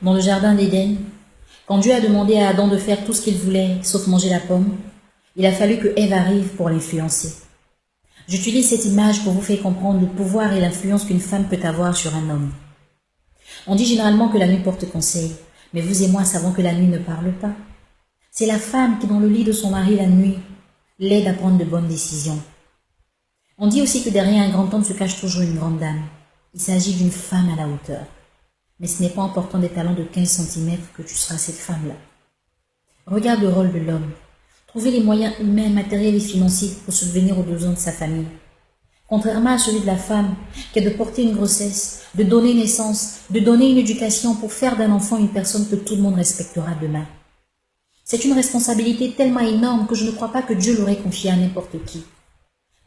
Dans le jardin d'Éden, quand Dieu a demandé à Adam de faire tout ce qu'il voulait, sauf manger la pomme, il a fallu que Ève arrive pour l'influencer. J'utilise cette image pour vous faire comprendre le pouvoir et l'influence qu'une femme peut avoir sur un homme. On dit généralement que la nuit porte conseil, mais vous et moi savons que la nuit ne parle pas. C'est la femme qui, dans le lit de son mari la nuit, l'aide à prendre de bonnes décisions. On dit aussi que derrière un grand homme se cache toujours une grande dame. Il s'agit d'une femme à la hauteur. Mais ce n'est pas en portant des talons de 15 cm que tu seras cette femme-là. Regarde le rôle de l'homme. Trouver les moyens humains, matériels et financiers pour subvenir aux besoins de sa famille. Contrairement à celui de la femme, qui est de porter une grossesse, de donner naissance, de donner une éducation pour faire d'un enfant une personne que tout le monde respectera demain. C'est une responsabilité tellement énorme que je ne crois pas que Dieu l'aurait confiée à n'importe qui.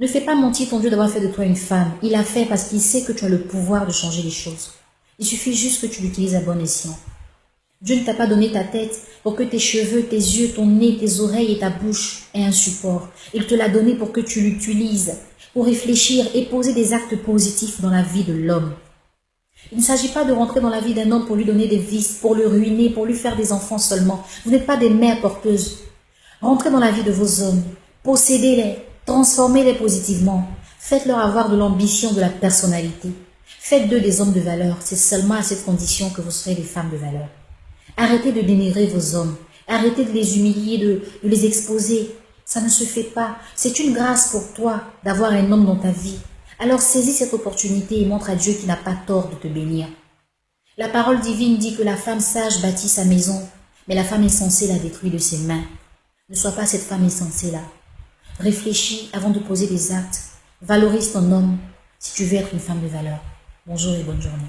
Ne fais pas mentir ton Dieu d'avoir fait de toi une femme. Il l'a fait parce qu'il sait que tu as le pouvoir de changer les choses. Il suffit juste que tu l'utilises à bon escient. Dieu ne t'a pas donné ta tête pour que tes cheveux, tes yeux, ton nez, tes oreilles et ta bouche aient un support. Il te l'a donné pour que tu l'utilises, pour réfléchir et poser des actes positifs dans la vie de l'homme. Il ne s'agit pas de rentrer dans la vie d'un homme pour lui donner des vices, pour le ruiner, pour lui faire des enfants seulement. Vous n'êtes pas des mères porteuses. Rentrez dans la vie de vos hommes, possédez-les, transformez-les positivement. Faites-leur avoir de l'ambition, de la personnalité. Faites d'eux des hommes de valeur. C'est seulement à cette condition que vous serez des femmes de valeur. Arrêtez de dénigrer vos hommes. Arrêtez de les humilier, de les exposer. Ça ne se fait pas. C'est une grâce pour toi d'avoir un homme dans ta vie. Alors saisis cette opportunité et montre à Dieu qu'il n'a pas tort de te bénir. La parole divine dit que la femme sage bâtit sa maison, mais la femme insensée la détruit de ses mains. Ne sois pas cette femme insensée-là. Réfléchis avant de poser des actes. Valorise ton homme si tu veux être une femme de valeur. Bonjour et bonne journée.